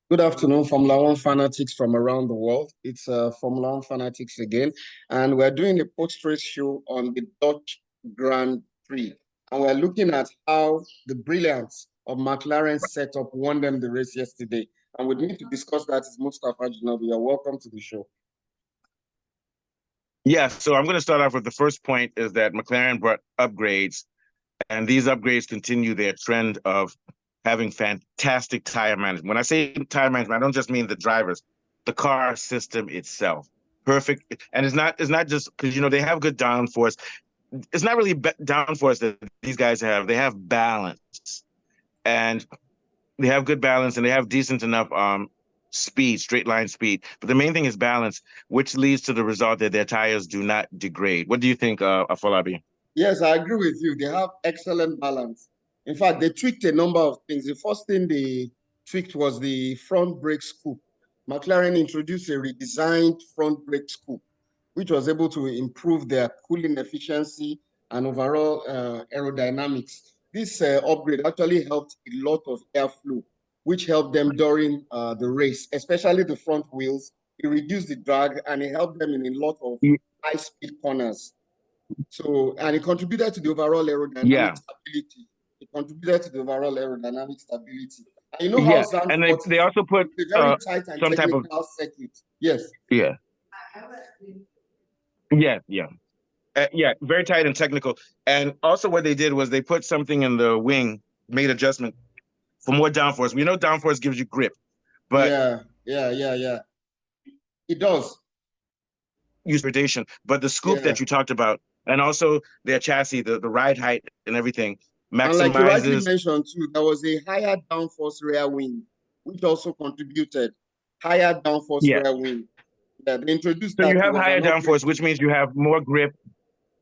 Good afternoon, Formula One fanatics from around the world. It's Formula One fanatics again, and we're doing a post-race show on the Dutch Grand Prix. And we're looking at how the brilliance of McLaren's setup won them the race yesterday. And we need to discuss that is Mustafa Jinabi. You're welcome to the show. Yeah, so I'm going to start off with the first point is that McLaren brought upgrades, and these upgrades continue their trend of having fantastic tire management. When I say tire management, I don't just mean the drivers, the car system itself. Perfect. And it's not just because they have good downforce. It's not really downforce that these guys have. They have balance. And they have good balance and they have decent enough speed, straight line speed. But the main thing is balance, which leads to the result that their tires do not degrade. What do you think, Afolabi? Yes, I agree with you. They have excellent balance. In fact, they tweaked a number of things. The first thing they tweaked was the front brake scoop. McLaren introduced a redesigned front brake scoop, which was able to improve their cooling efficiency and overall aerodynamics. This upgrade actually helped a lot of airflow, which helped them during the race, especially the front wheels. It reduced the drag and it helped them in a lot of high-speed corners. So, and it contributed to the overall aerodynamic stability. It contributed to the overall aerodynamic stability. And you know how and Zandvoort they also put is a very tight and some technical type of circuit. Yes. yeah, yeah. Yeah, very tight and technical. And also what they did was they put something in the wing, made adjustment for more downforce. We know downforce gives you grip, but yeah. It does. Use gradation. But the scoop that you talked about, and also their chassis, the ride height and everything, maximizes. And like you rightly mentioned too, there was a higher downforce rear wing, which also contributed. Higher downforce rear wing. Yeah, they introduced so that. You have higher downforce, which means you have more grip.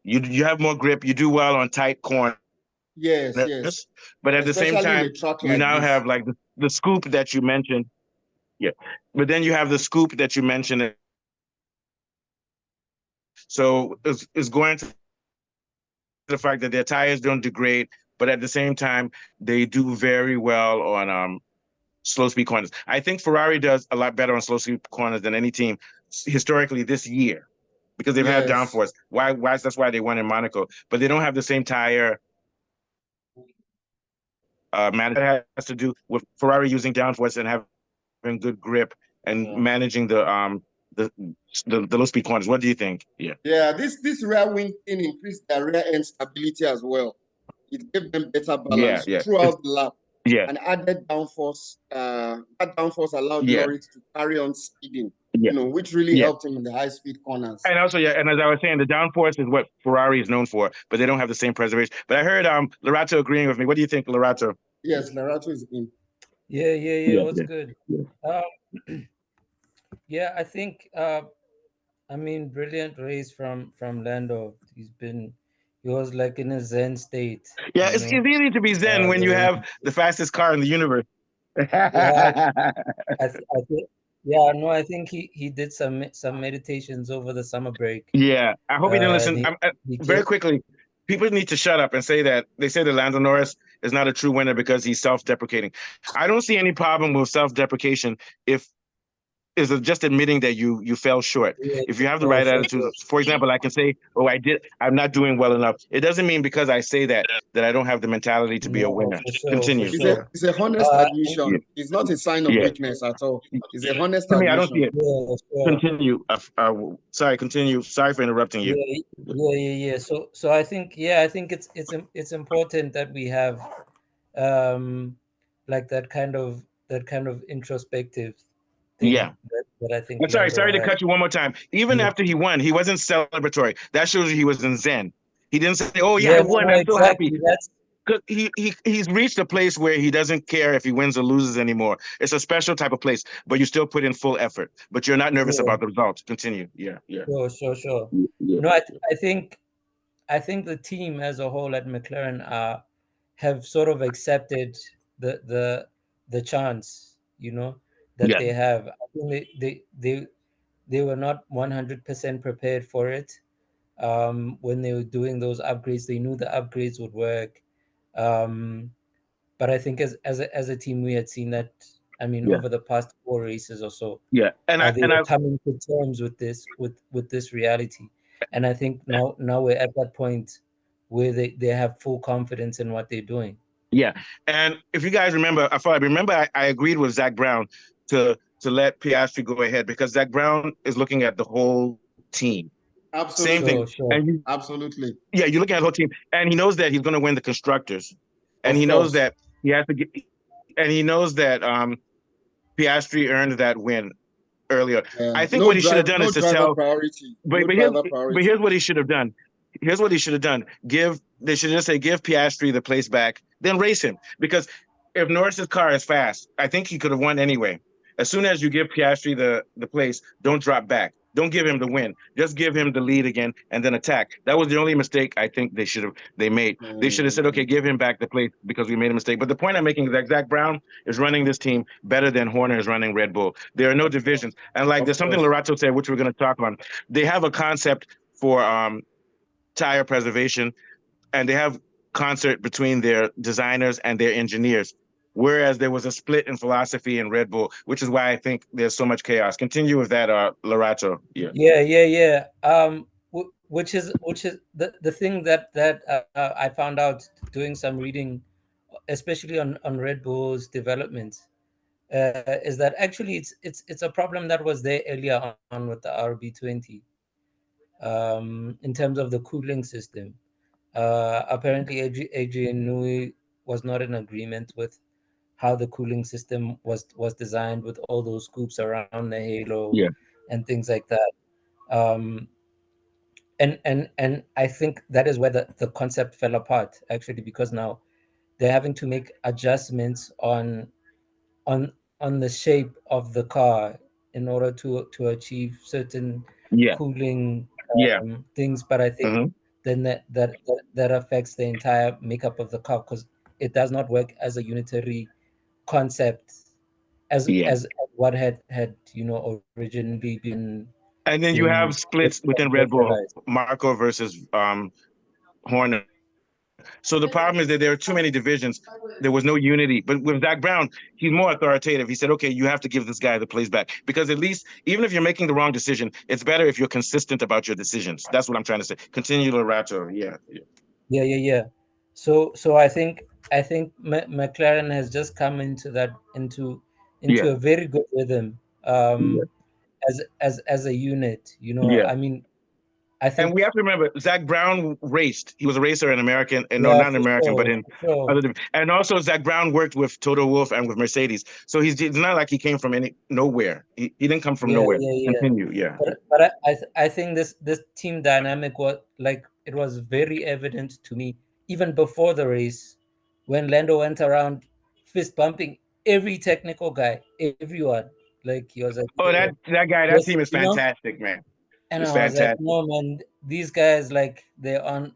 You have more grip. You do well on tight corners. Yes. But at the same time, you now have like the scoop that you mentioned. Yeah. But then you have the scoop that you mentioned. So it's going to the fact that their tires don't degrade, but at the same time, they do very well on slow speed corners. I think Ferrari does a lot better on slow speed corners than any team historically this year because they've had downforce. That's why they won in Monaco, but they don't have the same tire management. Has to do with Ferrari using downforce and having good grip and managing the low speed corners. What do you think? Yeah, this rear wing thing increased their rear end stability as well. It gave them better balance throughout the lap. And added downforce. That downforce allowed Norris to carry on speeding. Which really helped him in the high speed corners. And also, and as I was saying, the downforce is what Ferrari is known for, but they don't have the same preservation. But I heard Lorato agreeing with me. What do you think, Lorato? Yes, Lorato is in. Yeah. What's good? Yeah, I think brilliant race from Lando. He was like in a zen state. Yeah, it's easy to be zen when you have the fastest car in the universe. I think he did some meditations over the summer break. Yeah, I hope he didn't listen. Very quickly, people need to shut up and say that Lando Norris is not a true winner because he's self-deprecating. I don't see any problem with self-deprecation if is just admitting that you fell short. If you have the right attitude, for example, I can say, I'm not doing well enough. It doesn't mean because I say that I don't have the mentality to be a winner. Continue. It's a honest admission. It's not a sign of weakness at all. It's a honest admission. I don't see it. Continue. Sorry, continue. Sorry for interrupting you. Yeah. So I think it's important that we have like that kind of introspective thing. That I think. I'm sorry to cut you one more time. Even after he won, he wasn't celebratory. That shows you he was in zen. He didn't say, "Oh yeah, I won. I'm so happy." Because he's reached a place where he doesn't care if he wins or loses anymore. It's a special type of place, but you still put in full effort. But you're not nervous about the results. Continue. Yeah. Sure. No, I think the team as a whole at McLaren have sort of accepted the chance, that they have. I think they were not 100% prepared for it. When they were doing those upgrades, they knew the upgrades would work. But but I think as a team, we had seen that. I mean, over the past 4 races or so, Yeah, and they were coming to terms with this reality, and I think now we're at that point where they have full confidence in what they're doing. Yeah, and if you guys remember, I agreed with Zach Brown to let Piastri go ahead because Zach Brown is looking at the whole team. Absolutely. Same thing. Sure. And Absolutely. yeah, you're looking at the whole team, and he knows that he's going to win the constructors, and he knows that he has to get, and he knows that Piastri earned that win earlier. I think what he should have done is to tell. Priority. But here's what he should have done. Here's what he should have done. They should just say give Piastri the place back, then race him. Because if Norris's car is fast, I think he could have won anyway. As soon as you give Piastri the place, don't drop back. Don't give him the win. Just give him the lead again and then attack. That was the only mistake I think they made. They should have said, okay, give him back the place because we made a mistake. But the point I'm making is that Zach Brown is running this team better than Horner is running Red Bull. There are no divisions. And like there's something Lorato said, which we're going to talk on. They have a concept for tire preservation, and they have concert between their designers and their engineers. Whereas there was a split in philosophy in Red Bull, which is why I think there's so much chaos. Continue with that, Lorato. Yeah. Which is the thing that I found out doing some reading, especially on Red Bull's development, is that actually it's a problem that was there earlier on with the RB20, in terms of the cooling system. Apparently, Adrian Newey was not in agreement with how the cooling system was designed with all those scoops around the halo and things like that. And I think that is where the concept fell apart, actually, because now they're having to make adjustments on the shape of the car in order to achieve certain cooling things. But I think then that affects the entire makeup of the car, because it does not work as a unitary concept as what had originally been. And then you have splits within Red Bull, Marco versus Horner. So the problem is that there are too many divisions. There was no unity. But with Zach Brown, he's more authoritative. He said, okay, you have to give this guy the place back. Because at least, even if you're making the wrong decision, it's better if you're consistent about your decisions. That's what I'm trying to say. Continue, Lorato. Yeah. So I think McLaren has just come into a very good rhythm, as a unit. I mean, I think, and we have to remember, Zach Brown raced. He was a racer in American, and no, not in American, but in other. And also, Zach Brown worked with Toto Wolff and with Mercedes. So it's not like he came from nowhere. He didn't come from nowhere. Continue, But I think this team dynamic was like, it was very evident to me even before the race, when Lando went around fist bumping every technical guy, everyone. Like, he was like, oh, that guy, that team is fantastic, man. And I was like, no, man, these guys, like, they're on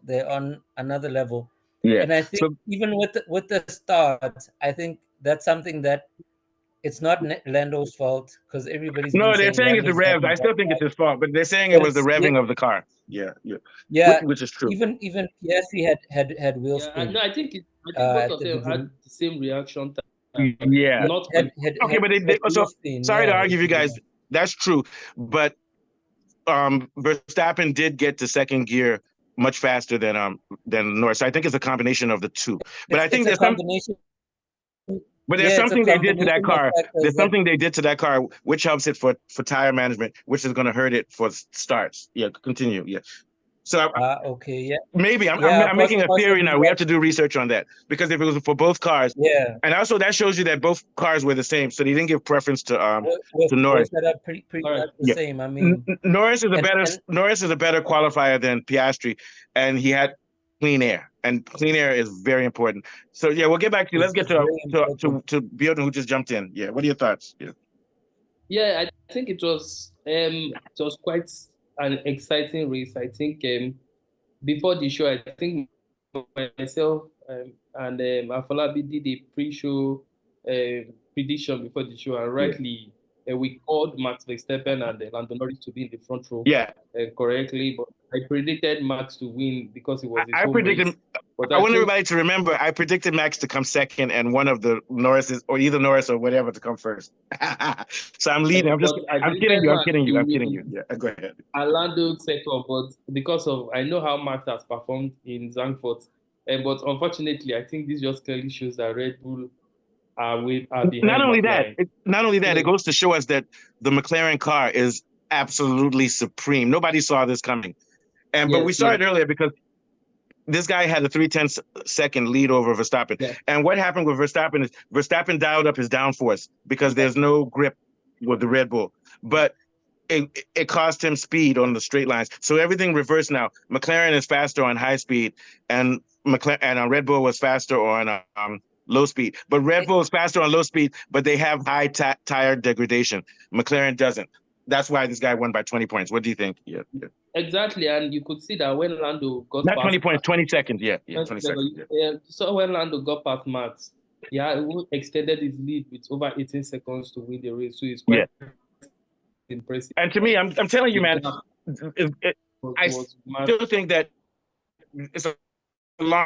another level. Yeah. And I think even with the start, I think that's something that it's not Lando's fault, because everybody's they're saying it's the revs. I still think it's his fault, but they're saying it was the revving of the car. Yeah. Which is true. Even Piastri had wheel spin. No, I think both of them had the same reaction time. Yeah. Okay, but sorry to argue with you guys. That's true, but Verstappen did get to second gear much faster than Norris. So I think it's a combination of the two. But I think there's combination. But there's something they did to that car. There's something they did to that car which helps it for tire management, which is going to hurt it for starts. Yeah, continue. Yeah. So okay, yeah. Maybe I'm making a theory now. We have to do research on that, because if it was for both cars, and also that shows you that both cars were the same, so they didn't give preference to Norris. That are pretty much the same. I mean, Norris is a better qualifier than Piastri, and he had clean air, and clean air is very important. So yeah, we'll get back to you. Let's get to Bjorn, who just jumped in. Yeah, what are your thoughts? Yeah, I think it was quite an exciting race. I think before the show, I think myself and Afolabi did a pre-show prediction before the show, and rightly we called Max Verstappen and Lando Norris to be in the front row. Yeah. Correctly, but I predicted Max to win because it was his I home predicted. race. But I want everybody to remember, I predicted Max to come second and one of the Norrises, or either Norris or whatever, to come first. So I'm leading. I'm kidding you. I'm kidding you. I'm kidding you. Yeah, go ahead. Orlando second, but because of I know how Max has performed in Zandvoort, but unfortunately, I think this just clearly shows that Red Bull are behind. Not only McLaren. that, it goes to show us that the McLaren car is absolutely supreme. Nobody saw this coming, but we saw it earlier because this guy had a 0.3 lead over Verstappen. Yeah. And what happened with Verstappen is Verstappen dialed up his downforce because there's no grip with the Red Bull. But it cost him speed on the straight lines. So everything reversed now. McLaren is faster on high speed, and Red Bull was faster on low speed. But Red Bull is faster on low speed, but they have high tire degradation. McLaren doesn't. That's why this guy won by 20 points. What do you think? Yeah. Exactly, and you could see that when Lando got not 20 points, 20 seconds. Yeah, 20 seconds. Yeah. So when Lando got past Max, he extended his lead with over 18 seconds to win the race. So it's quite impressive. And to me, I'm telling you, man, I still think that it's a long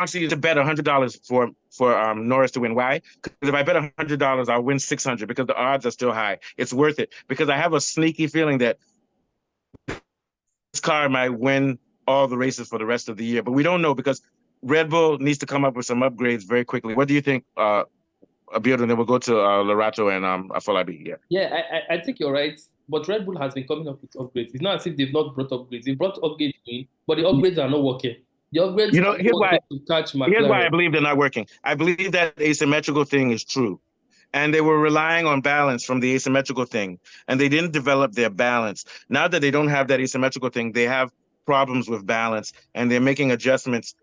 season to bet $100 for Norris to win. Why? Because if I bet $100, I'll win $600 because the odds are still high. It's worth it because I have a sneaky feeling that this car might win all the races for the rest of the year, but we don't know because Red Bull needs to come up with some upgrades very quickly. What do you think, Abiodun? Then we'll go to Lorato and Afolabi. Yeah, I think you're right. But Red Bull has been coming up with upgrades. It's not as if they've not brought upgrades. They brought upgrades in, but the upgrades are not working. The upgrades are working to catch McLaren. Here's why I believe they're not working. I believe that asymmetrical thing is true. And they were relying on balance from the asymmetrical thing, and they didn't develop their balance. Now that they don't have that asymmetrical thing, they have problems with balance, and they're making adjustments.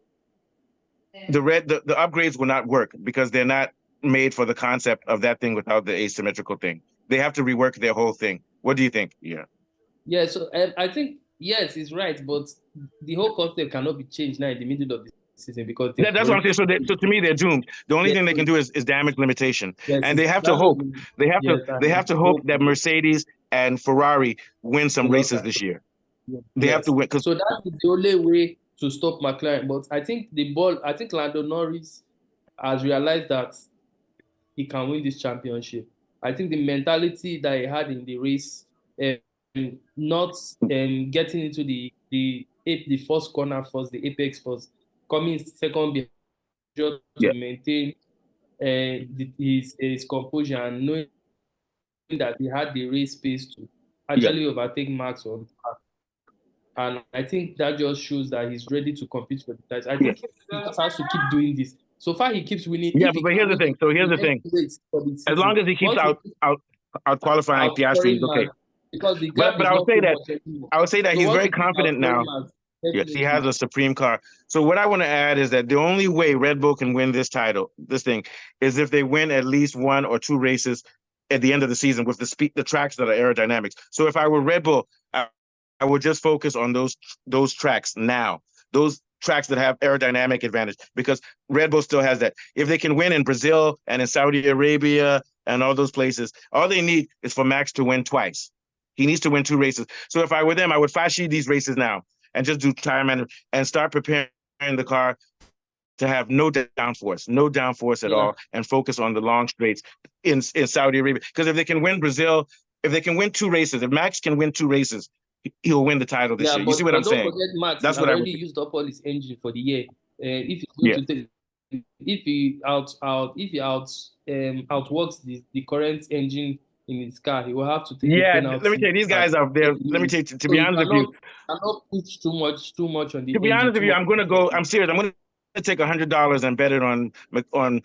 The upgrades will not work because they're not made for the concept of that thing without the asymmetrical thing. They have to rework their whole thing. What do you think? Yeah. So I think yes, he's right, but the whole concept cannot be changed now in the middle of the season because that's what I'm saying. So to me, they're doomed. The only thing they can do is damage limitation, and they have to hope. They have to hope that Mercedes and Ferrari win some races this year. They have to win. So that's the only way to stop McLaren. But I think Lando Norris has realized that he can win this championship. I think the mentality that he had in the race, not getting into the first corner first, the apex first, coming second behind to maintain his composure and knowing that he had the race pace to actually overtake Max on the track. And I think that just shows that he's ready to compete for the title. I think he has to keep doing this. So far, he keeps winning. Yeah, but here's the thing. So here's the thing. As long as he keeps out qualifying Piastri, he's okay. Because the but I would say that he's very confident now. Yes, he has a supreme car. So what I want to add is that the only way Red Bull can win this thing, is if they win at least 1 or 2 races at the end of the season with the tracks that are aerodynamics. So if I were Red Bull, I would just focus on those tracks now, those tracks that have aerodynamic advantage, because Red Bull still has that. If they can win in Brazil and in Saudi Arabia and all those places, all they need is for Max to win twice. He needs to win 2 races. So if I were them, I would fast sheet these races now and just do tire management and start preparing the car to have no downforce at all, and focus on the long straights in Saudi Arabia. Because if they can win Brazil, if they can win 2 races, if Max can win 2 races, he'll win the title this year. You see what I'm saying? Forget Max. That's what I already used up all his engine for the year. If he outworks the current engine in his car, he will have to take a penalty. Let me tell you, these guys out there. Let me tell you, to be honest with you, cannot push too much on the. To be honest with you, I'm serious. I'm going to take $100 and bet it on McLaren,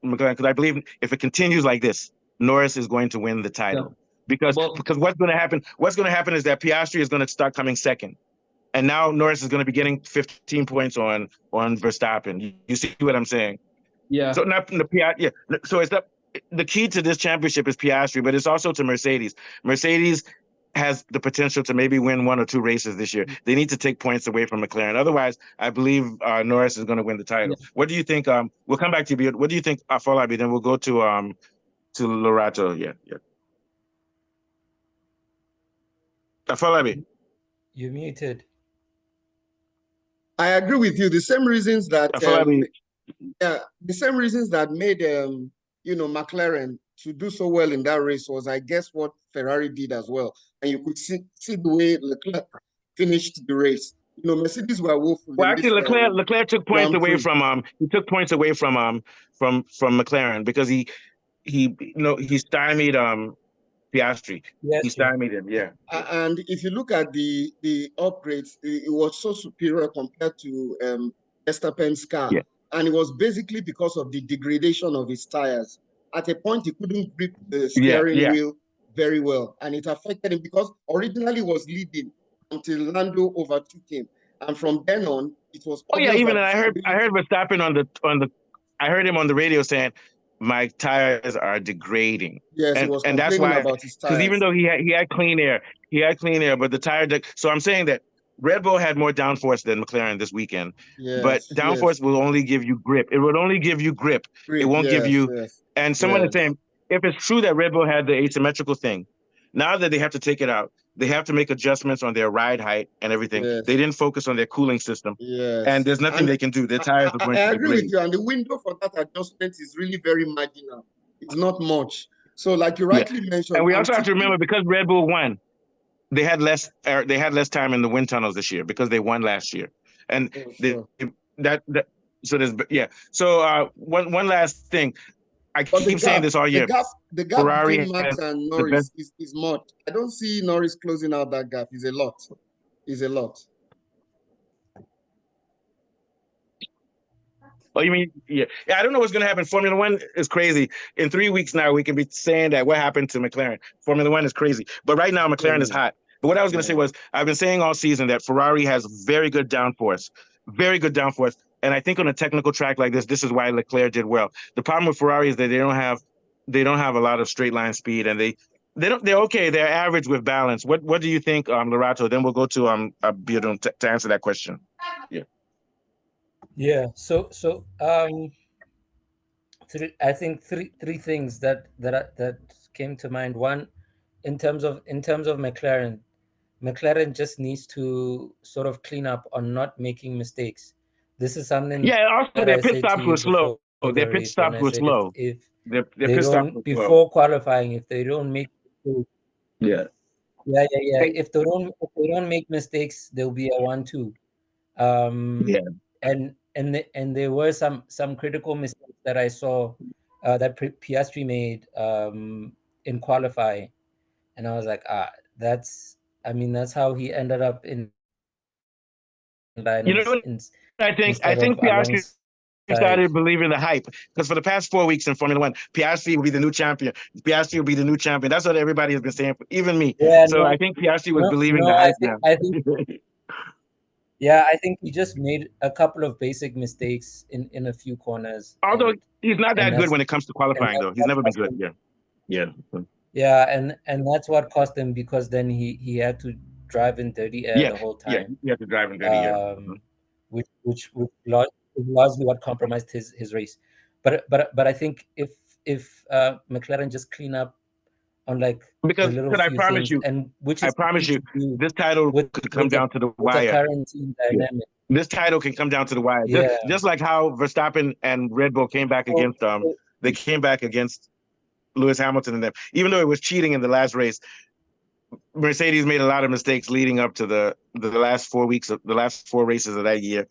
because I believe if it continues like this, Norris is going to win the title. Yeah. Because what's going to happen is that Piastri is going to start coming second. And now Norris is going to be getting 15 points on Verstappen. You see what I'm saying? Yeah. So So it's the key to this championship is Piastri, but it's also to Mercedes. Mercedes has the potential to maybe win 1 or 2 races this year. They need to take points away from McLaren. Otherwise, I believe Norris is going to win the title. Yeah. What do you think? We'll come back to you. What do you think, Afolabi? Then we'll go to Lorato. Yeah. Follow me. You're muted. I agree with you. The same reasons that the same reasons that made McLaren to do so well in that race was, I guess, what Ferrari did as well. And you could see the way Leclerc finished the race. Mercedes were woeful. Well, actually, Leclerc took points away from he took points away from McLaren because he stymied Piastri. Yes, he stymied him. Yeah. And if you look at the upgrades, it was so superior compared to Verstappen's car. Yeah. And it was basically because of the degradation of his tires. At a point, he couldn't grip the steering wheel very well. And it affected him because originally he was leading until Lando overtook him. And from then on, it was even I heard Verstappen I heard him on the radio saying, my tires are degrading. Yes, and, he was and that's complaining why, about his tires. Because even though he had clean air, but the tire. So I'm saying that Red Bull had more downforce than McLaren this weekend. Yes, but downforce will only give you grip. It would only give you grip. It won't give you. Yes, and someone is saying, if it's true that Red Bull had the asymmetrical thing, now that they have to take it out, they have to make adjustments on their ride height and everything. Yes. They didn't focus on their cooling system. Yes. And there's nothing they can do. Their tires are going to degrade. I agree with you. And the window for that adjustment is really very marginal. It's not much. So like you rightly mentioned. And we also have to remember, because Red Bull won, they had less time in the wind tunnels this year because they won last year. And so there's So one last thing. I keep saying this all year. The gap Ferrari between Max and Norris is much. I don't see Norris closing out that gap. It's a lot. Oh, you mean, yeah. I don't know what's going to happen. Formula One is crazy. In 3 weeks now, we can be saying that what happened to McLaren. Formula One is crazy. But right now, McLaren is hot. But what I was going to say was, I've been saying all season that Ferrari has very good downforce. Very good downforce. And I think on a technical track like this is why Leclerc did well. The problem with Ferrari is that they don't have a lot of straight line speed, and they're okay. They're average with balance. What do you think, Lorato? Then we'll go to Biodun to answer that question. Yeah. Yeah. So I think three things that came to mind. One, in terms of McLaren just needs to sort of clean up on not making mistakes. This is something. Yeah. Also, their pit stops were slow. Their pit stops were slow. If they don't, before qualifying, if they don't make mistakes, yeah. If they don't make mistakes, there'll be a 1-2. And there were some critical mistakes that I saw that Piastri made in qualifying, and I was like, that's how he ended up in. I think Piastri started believing the hype, because for the past 4 weeks in Formula One, Piastri will be the new champion. Piastri will be the new champion. That's what everybody has been saying, even me. I think Piastri was believing the hype now. I think he just made a couple of basic mistakes in a few corners. Although he's not that good when it comes to qualifying, though. He's never been good. And that's what cost him, because then he had to drive in dirty air the whole time. Yeah, he had to drive in dirty air. Which largely what compromised his race. But I think if McLaren just clean up on because I promise you, this title could come down to the wire. Current team dynamic. This title can come down to the wire. Just like how Verstappen and Red Bull came back against they came back against Lewis Hamilton and them. Even though it was cheating in the last race, Mercedes made a lot of mistakes leading up to the last 4 weeks of the last 4 races of that year,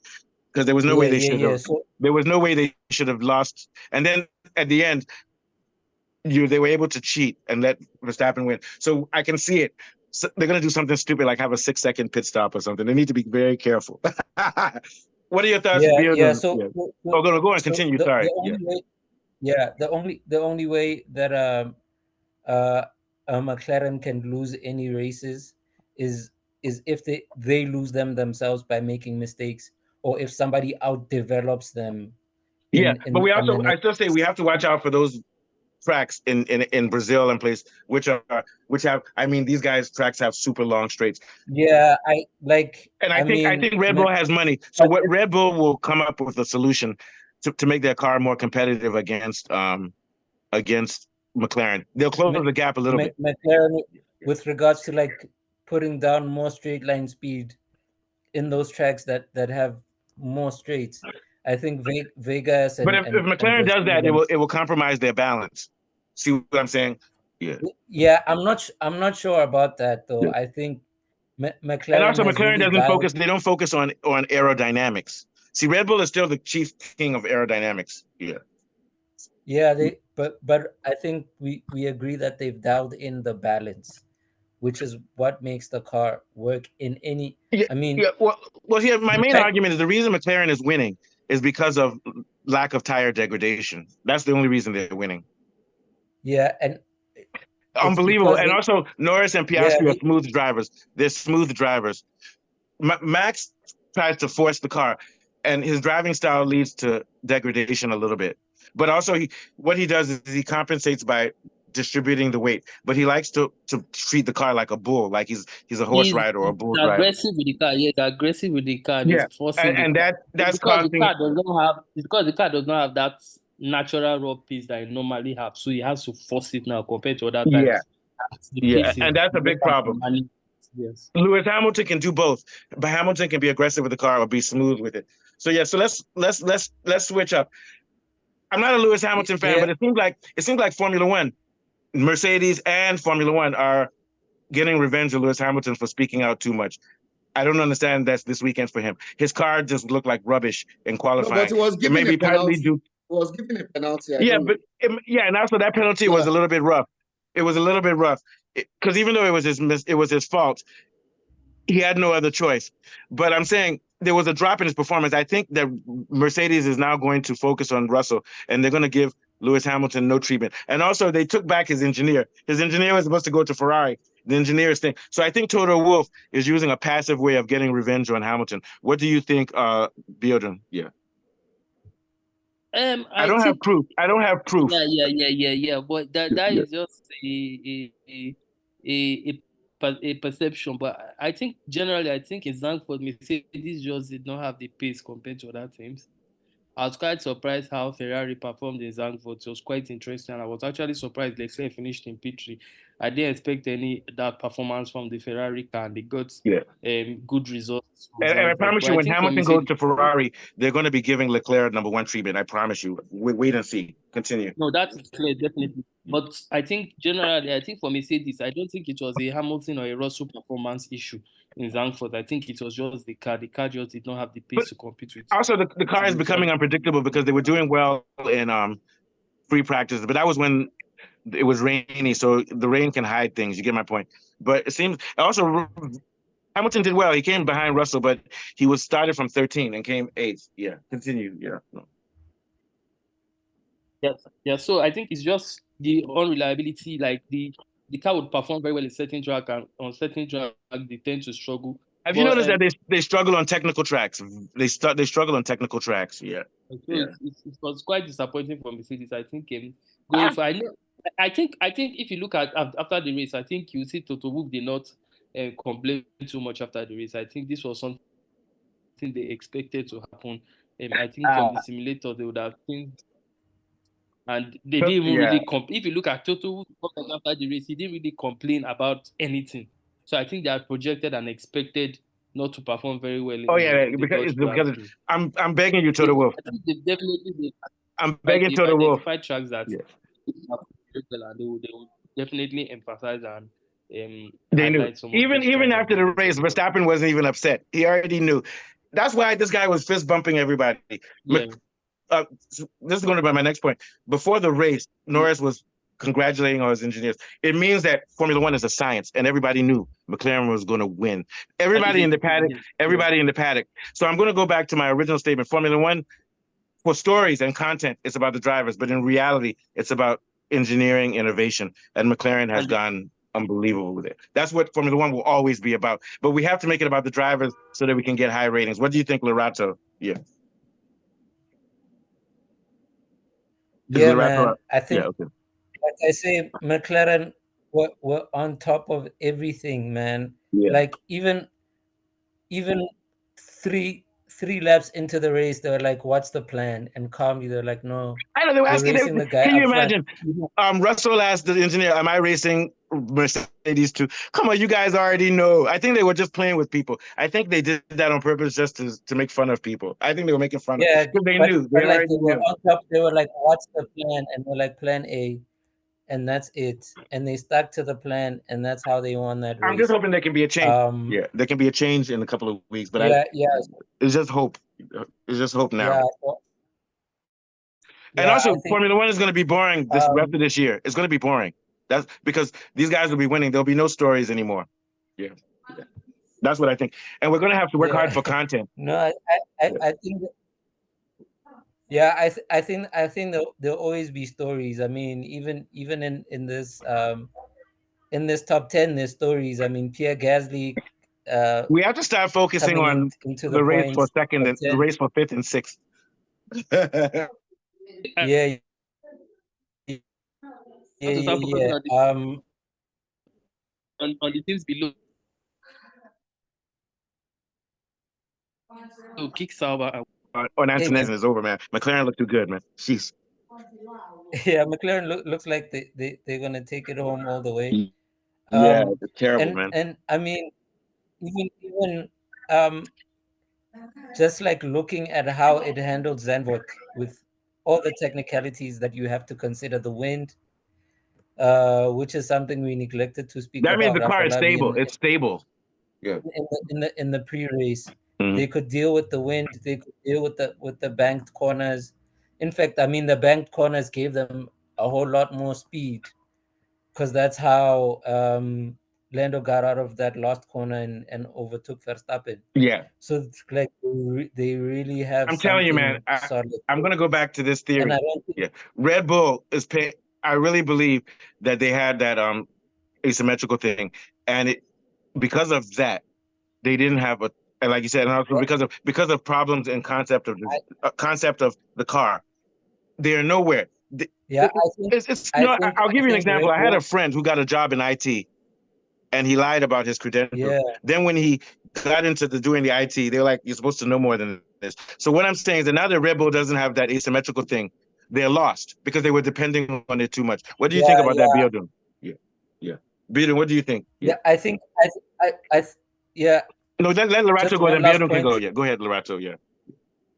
because there was no way they should have. There was no way they should have lost. And then at the end, they were able to cheat and let Verstappen win. So I can see it. So they're going to do something stupid, like have a 6-second pit stop or something. They need to be very careful. What are your thoughts? Go and continue. Sorry. The only way that McLaren can lose any races is if they lose them themselves by making mistakes, or if somebody outdevelops them. But we also, I still say we have to watch out for those tracks in Brazil and place which have these guys' tracks have super long straights. I think Red Bull has money. So what Red Bull will come up with a solution to make their car more competitive against McLaren. They'll close the gap a little bit. McLaren, with regards to like putting down more straight line speed in those tracks that have more straights. I think Vegas and But if McLaren does that, it will compromise their balance. See what I'm saying? Yeah. Yeah, I'm not sure about that though. I think McLaren, and also McLaren really doesn't focus. They don't focus on aerodynamics. See, Red Bull is still the chief king of aerodynamics. Yeah. Yeah, but I think we agree that they've dialed in the balance, which is what makes the car work in any. Yeah, I mean, yeah. Well, here my main argument is the reason McLaren is winning is because of lack of tire degradation. That's the only reason they're winning. Yeah, and unbelievable. And also Norris and Piastri are smooth drivers. They're smooth drivers. Max tries to force the car, and his driving style leads to degradation a little bit. But also, what he does is he compensates by distributing the weight. But he likes to treat the car like a bull, like he's a horse rider or a bull rider. Aggressive with the car, aggressive with the car. Yeah, and that's causing. The car does not have that natural raw pace that it normally have, so he has to force it now compared to other times. Yeah, and that's a big problem. Yes. Lewis Hamilton can do both, but Hamilton can be aggressive with the car or be smooth with it. So so let's switch up. I'm not a Lewis Hamilton fan, but it seems like Formula One, Mercedes and Formula One are getting revenge on Lewis Hamilton for speaking out too much. I don't understand that's this weekend for him. His car just looked like rubbish in qualifying. No, but it was given a penalty. It was given a penalty. And also that penalty was a little bit rough. It was a little bit rough because even though it was his fault, he had no other choice. But I'm saying there was a drop in his performance. I think that Mercedes is now going to focus on Russell, and they're going to give Lewis Hamilton no treatment. And also, they took back his engineer. His engineer was supposed to go to Ferrari. The engineer's thing. So I think Toto Wolff is using a passive way of getting revenge on Hamilton. What do you think, Biodun? Yeah. I don't have proof. Yeah. But that is just a perception. But I think generally, in Zandvoort, Mercedes just did not have the pace compared to other teams. I was quite surprised how Ferrari performed in Zandvoort. It was quite interesting. I was actually surprised Leclerc finished in P3. I didn't expect any that performance from the Ferrari car. They got good results. And I promise you, when Hamilton goes to Ferrari, they're going to be giving Leclerc #1 treatment. I promise you. Wait and see. Continue. No, that's clear, definitely. But I think generally, for Mercedes, I don't think it was a Hamilton or a Russell performance issue in Zandvoort. I think it was just the car. The car just did not have the pace to compete with. Also, the car is becoming unpredictable because they were doing well in free practice, but that was when it was rainy, so the rain can hide things. You get my point. But it seems also Hamilton did well. He came behind Russell, but he was started from 13 and came 8th. Yeah, continue. Yeah. No. Yeah. So I think it's just the unreliability. Like the car would perform very well in certain track, and on certain track they tend to struggle. Have you noticed that they struggle on technical tracks? They struggle on technical tracks. Yeah. So it was quite disappointing for Mercedes. I think going for I think if you look at after the race, I think you see Toto Wolff did not complain too much after the race. I think this was something they expected to happen. I think from the simulator they would have think, and they didn't even really if you look at Toto Wolff after the race, he didn't really complain about anything. So I think they had projected and expected not to perform very well. Because I'm begging you, Toto Wolff. I think they definitely. I'm begging Toto Wolff. Tracks that. Yeah. And they would definitely emphasize and they knew. Even after the race, Verstappen wasn't even upset. He already knew. That's why this guy was fist bumping everybody. Yeah. This is going to be my next point. Before the race, Norris was congratulating all his engineers. It means that Formula One is a science, and everybody knew McLaren was going to win. Everybody in the paddock. So I'm going to go back to my original statement. Formula One, for stories and content, it's about the drivers, but in reality, it's about engineering, innovation, and McLaren has gone unbelievable with it. That's what Formula One will always be about. But we have to make it about the drivers so that we can get high ratings. What do you think, Lorato? Yeah. Yeah, man. I think, like I say, McLaren were on top of everything, man. Yeah. Like even 3 laps into the race, they were like, "What's the plan?" And calmly, they're like, "No, I know they were we're asking. racing the guy Can you up front." imagine? Russell asked the engineer, "Am I racing Mercedes too?" Come on, you guys already know. I think they were just playing with people. I think they did that on purpose just to make fun of people. I think they were making fun of Yeah, because they but, knew. but They like already they were knew. on top, they were like, "What's the plan?" And they're like, "Plan A," and that's it. And they stuck to the plan, and that's how they won that I'm just race. hoping there can be a change. Yeah, there can be a change in a couple of weeks. But Yeah, it's just hope. It's just hope now. yeah, And yeah. also, I think Formula One is going to be boring this rest of this year. It's going to be boring. That's because these guys will be winning. There'll be no stories anymore. Yeah. That's what I think. And we're going to have to work hard for content. No, I think. Yeah, I think there'll always be stories. I mean, even in this top 10, there's stories. I mean, Pierre Gasly. We have to start focusing on into the race for points, second and the race for fifth and sixth. Yeah. On the things below. So kick Sauber. On Antonez is over, man. McLaren looked too good, man. Jeez. Yeah, McLaren looks like they're gonna take it home all the way. Yeah, it's terrible, man. And I mean, even just like looking at how it handled Zandvoort with all the technicalities that you have to consider, the wind, which is something we neglected to speak about. That means the car is stable. It's stable. Yeah. In the pre-race, Mm-hmm. they could deal with the wind. They could deal with the banked corners. In fact, I mean, the banked corners gave them a whole lot more speed, because that's how Lando got out of that last corner and overtook Verstappen. Yeah. So like they really have. I'm telling you, man. I'm gonna go back to this theory. And I don't think, Red Bull is paying. I really believe that they had that asymmetrical thing, and because of that, they didn't have a. And like you said, and also because of problems and concept of the car, they are nowhere. Yeah, I'll give you an example. I had a friend who got a job in IT, and he lied about his credentials. Yeah. Then when he got into doing the IT, they were like, "You're supposed to know more than this." So what I'm saying is that now that Red Bull doesn't have that asymmetrical thing, they're lost because they were depending on it too much. What do you think about that, Bjorn? Yeah. Bjorn, what do you think? Yeah, I think yeah. No, let Lorato go. Then Bjorn can go. Yeah, go ahead, Lorato. Yeah.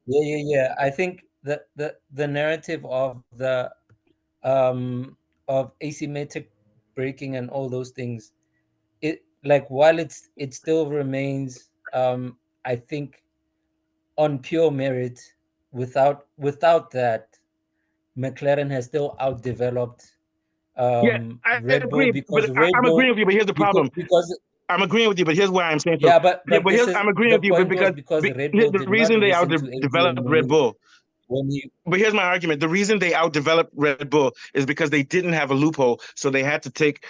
Yeah. I think the narrative of the of asymmetric braking and all those things, it like while it still remains I think on pure merit, without that, McLaren has still outdeveloped Red agree, Bull, because I'm agreeing with you, but here's the problem. Because I'm agreeing with you, but here's why I'm saying so. Yeah, but I'm agreeing with you, but because Red Bull the reason they outdeveloped Red Bull. But here's my argument. The reason they outdeveloped Red Bull is because they didn't have a loophole, so they had to take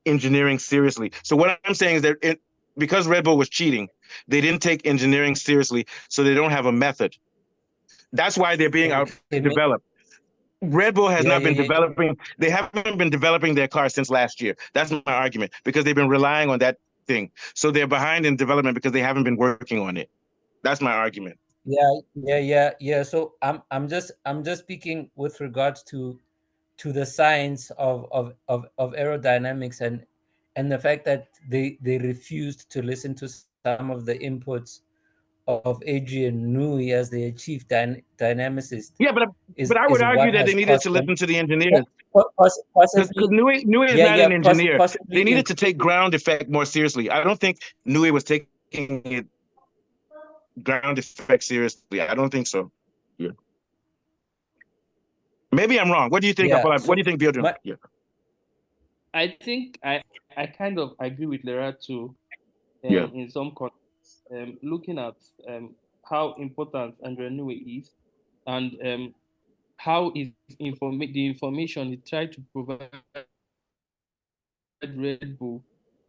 engineering seriously. So what I'm saying is that because Red Bull was cheating, they didn't take engineering seriously, so they don't have a method. That's why they're being outdeveloped. Red Bull has not been developing. They haven't been developing their car since last year. That's my argument, because they've been relying on that thing. So they're behind in development because they haven't been working on it. That's my argument. Yeah. So I'm just speaking with regards to the science of aerodynamics and the fact that they refused to listen to some of the inputs of Adrian Newey as their chief dynamicist. Yeah, but I would argue that they needed to listen to the engineers. Because Newey is not an engineer. They needed to take ground effect more seriously. I don't think Newey was taking it ground effect seriously. I don't think so. Yeah. Maybe I'm wrong. What do you think? What do you think, Bjorn? Yeah. I think I kind of agree with Lorato in some context. Looking at how important Andrea Newey is, and how the information he tried to provide Red Bull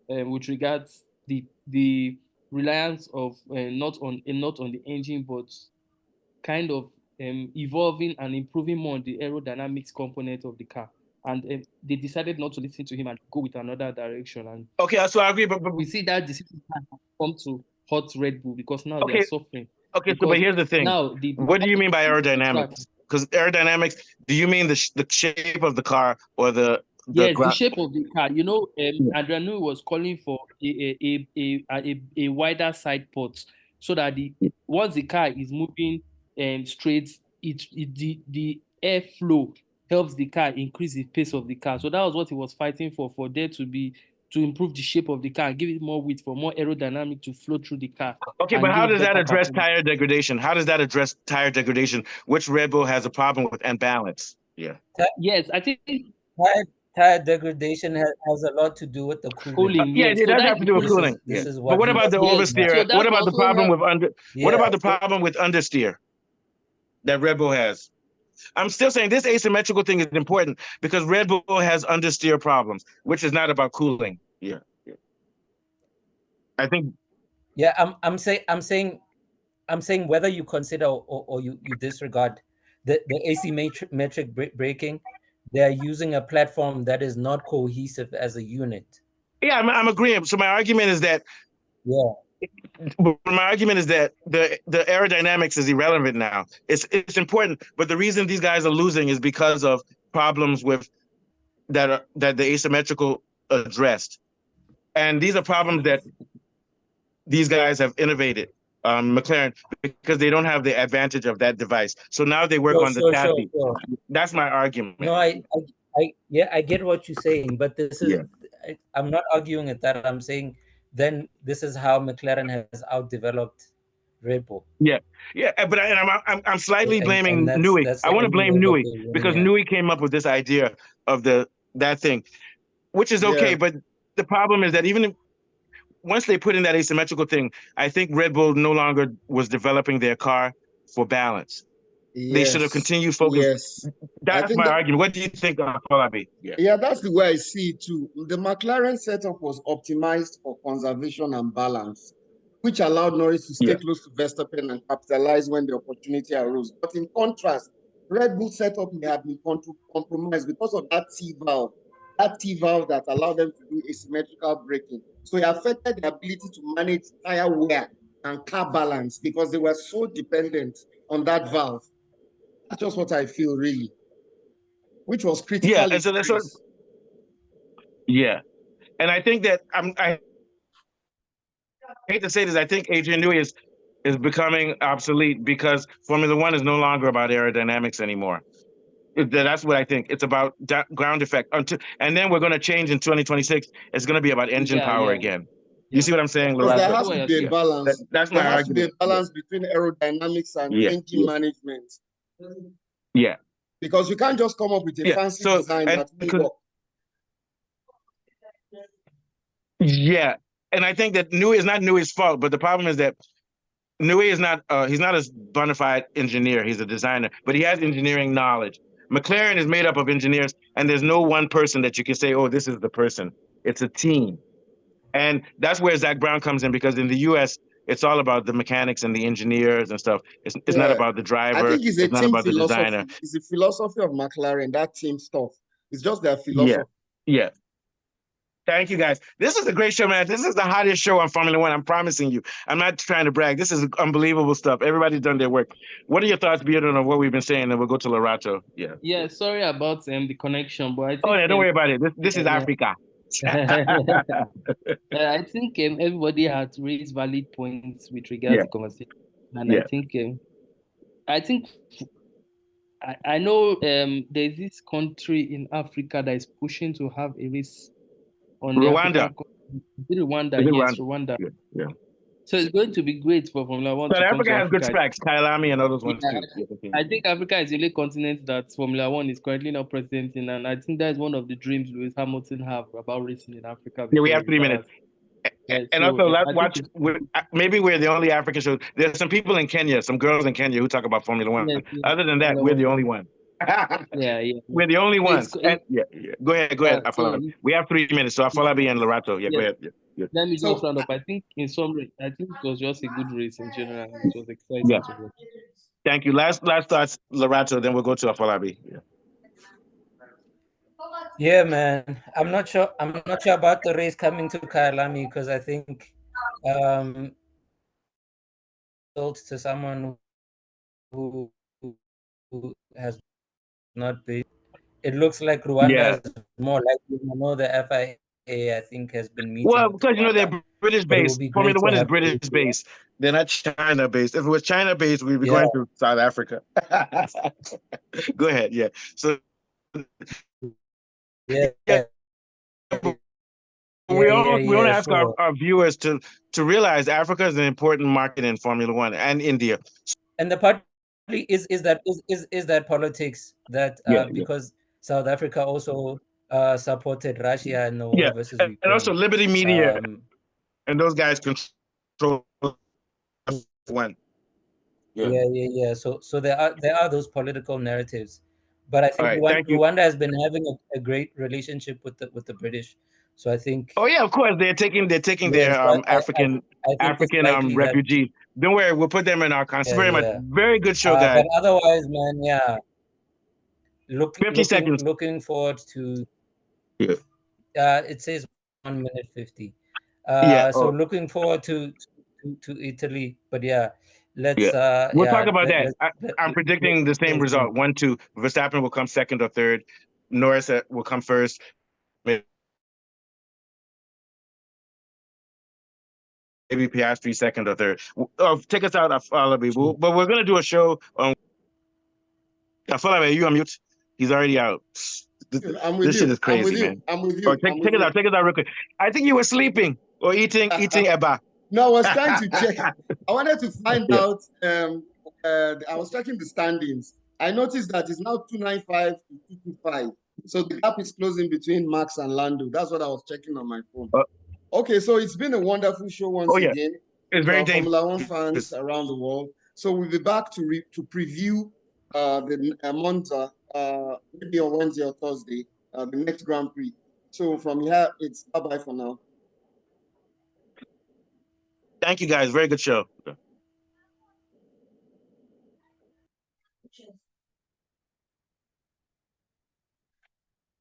with regards the reliance of not on the engine, but kind of evolving and improving more on the aerodynamics component of the car. And they decided not to listen to him and go with another direction. And okay, so I agree, but we see that decision come to hurt Red Bull because now they are suffering. Okay, so but here's the thing. Now, what do you mean by aerodynamics? Because aerodynamics, do you mean the shape of the car or the yes, ground? the shape of the car. You know, Adrian Newey was calling for a wider side port so that once the car is moving straight, the air flow helps the car increase the pace of the car. So that was what he was fighting for there to improve the shape of the car, give it more width for more aerodynamic to flow through the car. Okay, but how does that address tire degradation? How does that address tire degradation, which Red Bull has a problem with, and balance? Yeah. Yes, I think tire degradation has a lot to do with the cooling. Yeah, it does have to do with cooling. This is but what about the oversteer? So what about the problem with What about the problem with understeer that Red Bull has? I'm still saying this asymmetrical thing is important because Red Bull has understeer problems, which is not about cooling. Yeah. I think. Yeah, I'm saying whether you consider or you disregard the asymmetric braking, they're using a platform that is not cohesive as a unit. Yeah, I'm agreeing. So my argument is that. Yeah. My argument is that the aerodynamics is irrelevant now. It's important, but the reason these guys are losing is because of problems with that the asymmetrical addressed, and these are problems that these guys have innovated, McLaren, because they don't have the advantage of that device. So now they work on the chassis. Sure. That's my argument. No, I get what you're saying, but this is I'm not arguing at that. I'm saying then this is how McLaren has outdeveloped Red Bull. Yeah, but I'm slightly blaming Newey. I want to blame Newey because Newey came up with this idea of that thing, which is okay. But the problem is that even if, once they put in that asymmetrical thing, I think Red Bull no longer was developing their car for balance. They should have continued focusing. Yes. That's my argument. What do you think, Falabi? Yeah, that's the way I see it too. The McLaren setup was optimized for conservation and balance, which allowed Norris to stay close to Verstappen and capitalize when the opportunity arose. But in contrast, Red Bull setup may have been compromised because of that T valve that allowed them to do asymmetrical braking. So it affected the ability to manage tire wear and car balance because they were so dependent on that valve. That's just what I feel, really, which was critical. Yeah, and so that's what. Yeah, and I think that I hate to say this. I think Adrian Newey is becoming obsolete because Formula One is no longer about aerodynamics anymore. That's what I think. It's about ground effect. And then we're going to change in 2026. It's going to be about engine power again. You see what I'm saying, Because there has to be a balance. That's my argument. There has to be a balance between aerodynamics and engine management. Yeah. Because you can't just come up with a fancy design that will work. Yeah. And I think that Newey is not Newey's fault, but the problem is that Newey is not, he's not a bona fide engineer. He's a designer, but he has engineering knowledge. McLaren is made up of engineers, and there's no one person that you can say, oh, this is the person. It's a team. And that's where Zach Brown comes in, because in the US, it's all about the mechanics and the engineers and stuff. It's not about the driver. I think it's not about the designer. It's the philosophy of McLaren, that team stuff. It's just their philosophy. Yeah. Thank you, guys. This is a great show, man. This is the hottest show on Formula One. I'm promising you. I'm not trying to brag. This is unbelievable stuff. Everybody's done their work. What are your thoughts, Bjorn, on what we've been saying? And we'll go to Lorato. Yeah, sorry about the connection, but I think... Oh, yeah, don't worry about it. This is Africa. I think everybody has raised valid points with regards to conversation. And I think I know there's this country in Africa that is pushing to have a race on Rwanda. Rwanda. Yeah. So it's going to be great for Formula One. But Africa has good tracks, Kyalami and others ones too. I think Africa is the only continent that Formula One is currently not present in, and I think that's one of the dreams Lewis Hamilton have about racing in Africa. Yeah, we have 3 minutes. And also, let's watch. Maybe we're the only African show. There's some people in Kenya, some girls in Kenya who talk about Formula One. Other than that, we're the only one. We're the only ones. Go ahead. We have 3 minutes, so Afolabi and Lorato. Go ahead. Let me just round up. I think in summary, I think it was just a good race in general. It was exciting to watch. Thank you. Last thoughts, Lorato, then we'll go to Afolabi. Yeah, man. I'm not sure about the race coming to Kyalami because I think to someone who has not been. It looks like Rwanda Yeah. is more likely. I know the FIA, I think, has been meeting Well, with because you know Rwanda, they're British but it will based. be great Formula to One is have. British based. They're not China based. If it was China based, we'd be Yeah. going to South Africa. Go ahead. Yeah. So Yeah. yeah, we want to ask Sure. our viewers to realize Africa is an important market in Formula One and India. And the partly is that politics that because South Africa also supported Russia in the war versus Ukraine. And also Liberty Media and those guys control F1. Yeah. So there are those political narratives, but I think Right, Rwanda has been having a great relationship with the British. So I think. Oh yeah, of course they're taking their So African I think it's likely refugees. Don't worry, we'll put them in our concept. Very much, very good show, guys. But otherwise, man, yeah. 50 seconds. Looking forward to. Yeah. It says 1 minute 50. So looking forward to Italy, but yeah, let's. We'll talk about that. I'm predicting the same result: 1-2. Verstappen will come second or third. Norris will come first. Maybe Piastri second or third. Take us out, Afalabi. But we're gonna do a show on. Afalabi, are you on mute? He's already out. This shit is crazy, man. I'm with you. Take it out. Take it out real quick. I think you were sleeping or eating eba. No, I was trying to check. I wanted to find out. I was checking the standings. I noticed that it's now 295 to 225. So the gap is closing between Max and Lando. That's what I was checking on my phone. Okay, so it's been a wonderful show once again. It's very Formula One fans around the world. So we'll be back to preview the Monza maybe on Wednesday or Thursday, the next Grand Prix. So from here, it's bye-bye for now. Thank you, guys. Very good show.